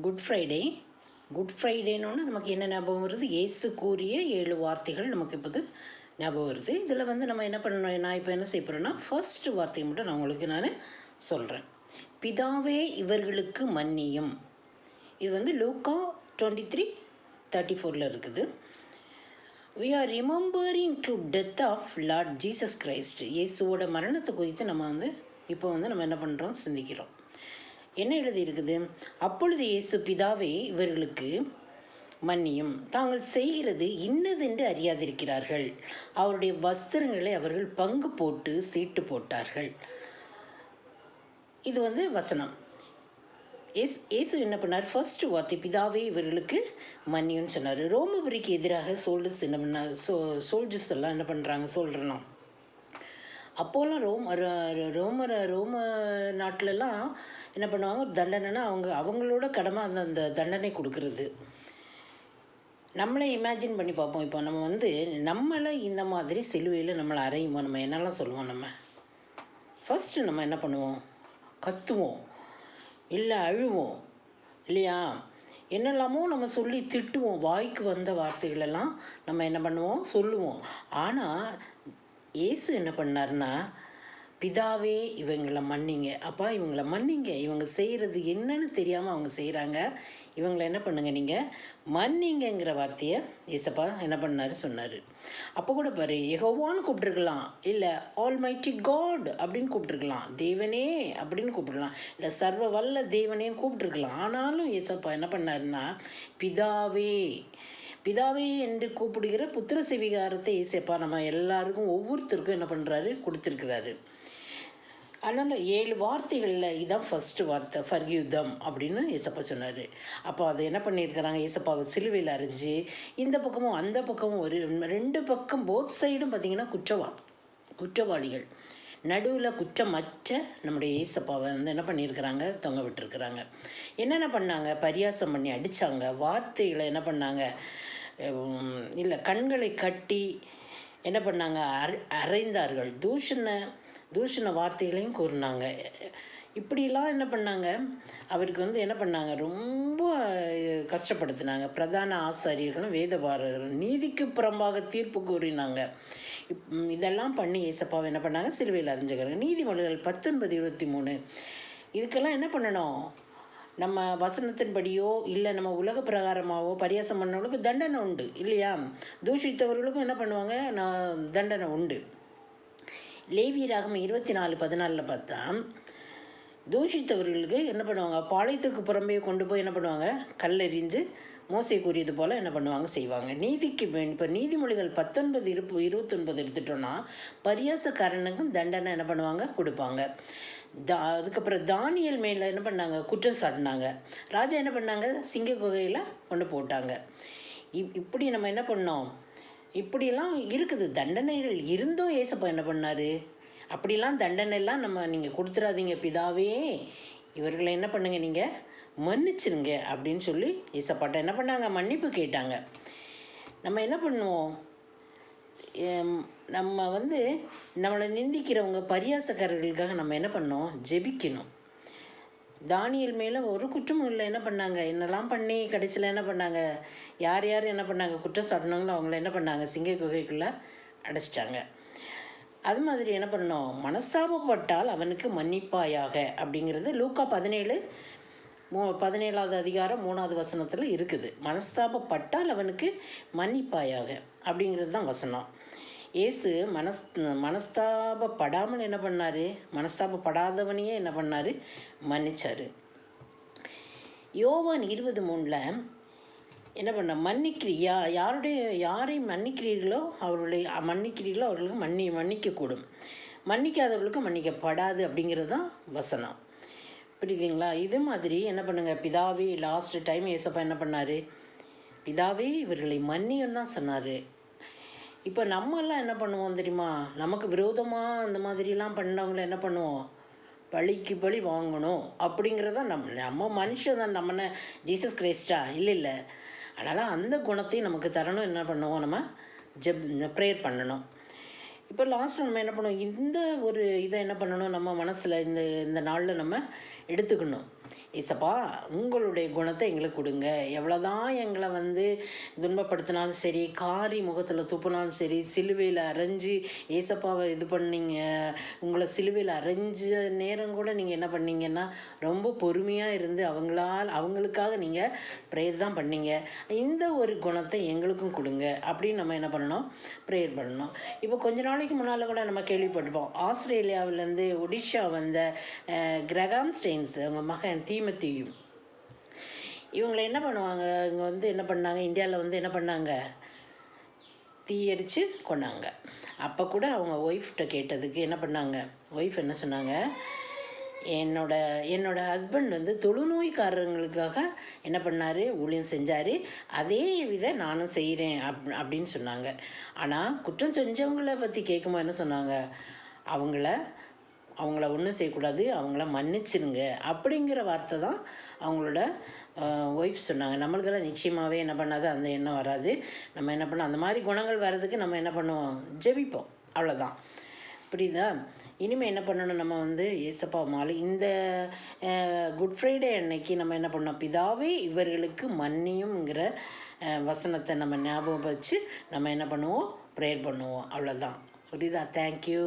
Good Friday. Good ஃப்ரைடேன்னு நமக்கு என்ன ஞாபகம் வருது? இயேசு கூறிய 7 வார்த்தைகள் நமக்கு இப்போது ஞாபகம் வருது. இதில் நம்ம என்ன பண்ணணும், நான் இப்போ என்ன செய்ய போகிறேன்னா ஃபர்ஸ்ட் வார்த்தையை மட்டும் நான் உங்களுக்கு சொல்கிறேன். பிதாவே இவர்களுக்கு மன்னியும். இது லூக்கா 23:34 இருக்குது. We are remembering to death of Lord Jesus Christ. இயேசுவோட மரணத்தை குறித்து நம்ம இப்போ நம்ம என்ன பண்ணுறோம், சிந்திக்கிறோம். என்ன எழுதி இருக்குது? அப்பொழுது இயேசு, பிதாவே இவர்களுக்கு மன்னியும், தாங்கள் செய்கிறது இன்னதென்று அறியாதிருக்கிறார்கள். அவருடைய வஸ்திரங்களை அவர்கள் பங்கு போட்டு சீட்டு போட்டார்கள். இது வசனம். இயேசு என்ன பண்ணார்? ஃபர்ஸ்ட் வார்த்தை பிதாவே இவர்களுக்கு மன்னியும்னு சொன்னார். ரோமபுரிக்கு எதிராக சோல்ஜர்ஸ் எல்லாம் என்ன பண்ணுறாங்க சொல்கிறோம். அப்போல்லாம் ரோம நாட்டிலலாம் என்ன பண்ணுவாங்க, தண்டனைனா அவங்களோட கடமை அந்த தண்டனை கொடுக்கறது. நம்மளே இமேஜின் பண்ணி பார்ப்போம். இப்போ நம்மளை இந்த மாதிரி சிலுவையில் நம்மளை அறையுமோ, நம்ம என்னெல்லாம் சொல்லுவோம்? நம்ம ஃபஸ்ட்டு நம்ம என்ன பண்ணுவோம்? கத்துவோம், இல்லை அழுவோம், இல்லையா? என்னெல்லாமோ நம்ம சொல்லி திட்டுவோம். வாய்க்கு வந்த வார்த்தைகளெல்லாம் நம்ம என்ன பண்ணுவோம், சொல்லுவோம். ஆனால் இயேசு என்ன பண்ணார்னா, பிதாவே இவங்களை மன்னிங்க, அப்பா இவங்களை மன்னிங்க, இவங்க செய்கிறது என்னன்னு தெரியாமல் அவங்க செய்கிறாங்க, இவங்களை என்ன பண்ணுங்க, நீங்கள் மன்னிங்கிற வார்த்தையை ஏசப்பா என்ன பண்ணார் சொன்னார். அப்போ கூட பாரு, யெகோவான்னு கூப்பிட்டுருக்கலாம், இல்லை ஆல்மைட்டி காட் அப்படின்னு கூப்பிட்டுருக்கலாம், தேவனே அப்படின்னு கூப்பிட்டுருக்கலாம், இல்லை சர்வ வல்ல தேவனேன்னு கூப்பிட்டுருக்கலாம். ஆனாலும் ஏசப்பா என்ன பண்ணாருன்னா, பிதாவே பிதாவே என்று கூப்பிடுகிற புத்திர செவிகாரத்தை ஏசப்பா நம்ம எல்லாருக்கும் ஒவ்வொருத்தருக்கும் என்ன பண்ணுறாரு, கொடுத்துருக்குறாரு. அதனால் 7 வார்த்தைகளில் இதுதான் ஃபஸ்ட்டு வார்த்தை, ஃபர்கிவ் தம் அப்படின்னு ஏசப்பா சொன்னார். அப்போ அதை என்ன பண்ணியிருக்கிறாங்க, ஏசப்பாவை சிலுவையில் அரைஞ்சி இந்த பக்கமும் அந்த பக்கமும் ஒரு 2 பக்கம் போத் சைடும் பார்த்திங்கன்னா குற்றவாளிகள், நடுவில் குற்றமற்ற நம்முடைய ஏசப்பாவை என்ன பண்ணியிருக்கிறாங்க, தொங்க விட்டுருக்குறாங்க. என்னென்ன பண்ணாங்க? பரியாசம் பண்ணி அடித்தாங்க, வார்த்தைகளை என்ன பண்ணாங்க, இல்லை கண்களை கட்டி என்ன பண்ணாங்க, அறைந்தார்கள், தூஷண வார்த்தைகளையும் கூறினாங்க. இப்படிலாம் என்ன பண்ணாங்க, அவருக்கு என்ன பண்ணாங்க, ரொம்ப கஷ்டப்படுத்தினாங்க. பிரதான ஆசாரியர்களும் வேதபாரகர்களும் நீதிக்கு புறம்பாக தீர்ப்பு கூறினாங்க. இதெல்லாம் பண்ணி ஏசப்பாவை என்ன பண்ணாங்க, சிலுவையில் அரைஞ்சுக்கிறாங்க. நீதிமொழிகள் 19:23. இதுக்கெல்லாம் என்ன பண்ணணும், நம்ம வசனத்தின்படியோ இல்லை நம்ம உலக பிரகாரமாகவோ பரியாசம் பண்ணவங்களுக்கு தண்டனை உண்டு, இல்லையா? தூஷித்தவர்களுக்கும் என்ன பண்ணுவாங்க, தண்டனை உண்டு. லேவியராகமம் 24:14 பார்த்தா, தூஷித்தவர்களுக்கு என்ன பண்ணுவாங்க, பாளையத்துக்கு புறம்பே கொண்டு போய் என்ன பண்ணுவாங்க, கல்லெறிந்து மோசே கூறியது போல் என்ன பண்ணுவாங்க, செய்வாங்க. இப்போ நீதிமொழிகள் 19:29 எடுத்துட்டோன்னா, பரியாசக்காரனுக்கும் தண்டனை என்ன பண்ணுவாங்க, கொடுப்பாங்க. அதுக்கப்புறம் தானியல் மேலே என்ன பண்ணாங்க, குற்றம் சாட்டினாங்க. ராஜா என்ன பண்ணாங்க, சிங்க குகையில் கொண்டு போட்டாங்க. இப்படி நம்ம என்ன பண்ணோம், இப்படியெல்லாம் இருக்குது. தண்டனைகள் இருந்தும் ஏசப்பா என்ன பண்ணார், அப்படிலாம் தண்டனைலாம் நீங்கள் கொடுத்துடாதீங்க, பிதாவே இவர்களை என்ன பண்ணுங்க, நீங்கள் மன்னிச்சிருங்க அப்படின்னு சொல்லி ஏசப்பாட்ட என்ன பண்ணாங்க, மன்னிப்பு கேட்டாங்க. நம்ம என்ன பண்ணுவோம், நம்ம நம்மளை நிந்திக்கிறவங்க பரியாசக்காரர்களுக்காக நம்ம என்ன பண்ணோம், ஜெபிக்கணும். தானியல் மேலே ஒரு குற்றமும் இல்லை, என்ன பண்ணாங்க, என்னெல்லாம் பண்ணி கடைசியில் என்ன பண்ணாங்க, யார் என்ன பண்ணாங்க, குற்றம் சாட்டினாங்களோ அவங்கள என்ன பண்ணாங்க, சிங்க குகைக்குள்ளே அடைச்சிட்டாங்க. அது மாதிரி என்ன பண்ணோம், மனஸ்தாபப்பட்டால் அவனுக்கு மன்னிப்பாயாக அப்படிங்கிறது லூக்கா 17வது அதிகாரம் 3வது வசனத்தில் இருக்குது. மனஸ்தாபப்பட்டால் அவனுக்கு மன்னிப்பாயாக அப்படிங்கிறது தான் வசனம். ஏசு மனஸ்தாபப்படாமல் என்ன பண்ணார், மனஸ்தாபப்படாதவனையே என்ன பண்ணார், மன்னிச்சார். யோவான் 20:3 என்ன பண்ண, யாரை மன்னிக்கிறீர்களோ அவர்களுக்கு மன்னிக்கக்கூடும், மன்னிக்காதவர்களுக்கு மன்னிக்கப்படாது அப்படிங்கிறது தான் வசனம். புரியுதுங்களா? இது மாதிரி என்ன பண்ணுங்கள், பிதாவே லாஸ்ட் டைம் ஏசப்பா என்ன பண்ணார், பிதாவே இவர்களை மன்னியும் தான் சொன்னார். இப்போ நம்மெல்லாம் என்ன பண்ணுவோம் தெரியுமா, நமக்கு விரோதமாக அந்த மாதிரிலாம் பண்ணவங்கள என்ன பண்ணுவோம், பழிக்கு பழி வாங்கணும் அப்படிங்கிறத நம்ம மனுஷன் தான், நம்ம ஜீசஸ் கிரைஸ்டா இல்லை. அதனால் அந்த குணத்தையும் நமக்கு தரணும், என்ன பண்ணுவோம், நம்ம ப்ரேயர் பண்ணணும். இப்போ லாஸ்ட்டில் நம்ம என்ன பண்ணுவோம், இந்த ஒரு இதை என்ன பண்ணணும், நம்ம மனசில் இந்த நாளில் நம்ம எடுத்துக்கணும். ஏசப்பா உங்களுடைய குணத்தை எங்களுக்கு கொடுங்க. எவ்வளோதான் எங்களை வந்து துன்பப்படுத்தினாலும் சரி, காரி முகத்தில் துப்புனாலும் சரி, சிலுவையில் அரைஞ்சி ஏசப்பாவை இது பண்ணீங்க. உங்களை சிலுவையில் அரைஞ்ச நேரம் கூட நீங்கள் என்ன பண்ணீங்கன்னா ரொம்ப பொறுமையாக இருந்து அவங்களுக்காக நீங்கள் ப்ரேயர் தான் பண்ணீங்க. இந்த ஒரு குணத்தை எங்களுக்கும் கொடுங்க அப்படின்னு நம்ம என்ன பண்ணணும், ப்ரேயர் பண்ணணும். இப்போ கொஞ்ச நாளைக்கு முன்னால் கூட நம்ம கேள்விப்பட்டிருப்போம், ஆஸ்திரேலியாவிலேருந்து ஒடிஷா வந்த கிரகாம் ஸ்டெயின்ஸ் அவங்க மகன் தீமத்தியும் இவங்களை என்ன பண்ணுவாங்க, இங்கே வந்து என்ன பண்ணாங்க, இந்தியாவில் வந்து என்ன பண்ணாங்க, தீயரித்து கொண்டாங்க. அப்போ கூட அவங்க ஒய்ஃப்கிட்ட கேட்டதுக்கு என்ன பண்ணாங்க, ஒய்ஃப் என்ன சொன்னாங்க, என்னோட ஹஸ்பண்ட் வந்து தொழுநோய்க்காரங்களுக்காக என்ன பண்ணார், ஊழியம் செஞ்சார், அதே வித நானும் செய்கிறேன் அப்படின்னு சொன்னாங்க. ஆனால் குற்றம் செஞ்சவங்களை பற்றி கேட்கும்போது என்ன சொன்னாங்க, அவங்கள ஒன்றும் செய்யக்கூடாது, அவங்கள மன்னிச்சிருங்க அப்படிங்கிற வார்த்தை தான் அவங்களோட ஒய்ஃப் சொன்னாங்க. நம்மளுக்கெல்லாம் நிச்சயமாகவே என்ன பண்ணாது, அந்த எண்ணம் வராது. நம்ம என்ன பண்ணோம், அந்த மாதிரி குணங்கள் வர்றதுக்கு நம்ம என்ன பண்ணுவோம், ஜெபிப்போம், அவ்வளோதான். புரியுதா? இனிமேல் என்ன பண்ணணும், நம்ம வந்து ஏசப்பா மாலை இந்த குட் ஃப்ரைடே அன்னைக்கு நம்ம என்ன பண்ணோம், பிதாவே இவர்களுக்கு மன்னியும்ங்கிற வசனத்தை நம்ம ஞாபகம் வச்சு நம்ம என்ன பண்ணுவோம், ப்ரேயர் பண்ணுவோம், அவ்வளோதான். புரியுதா? தேங்க்யூ.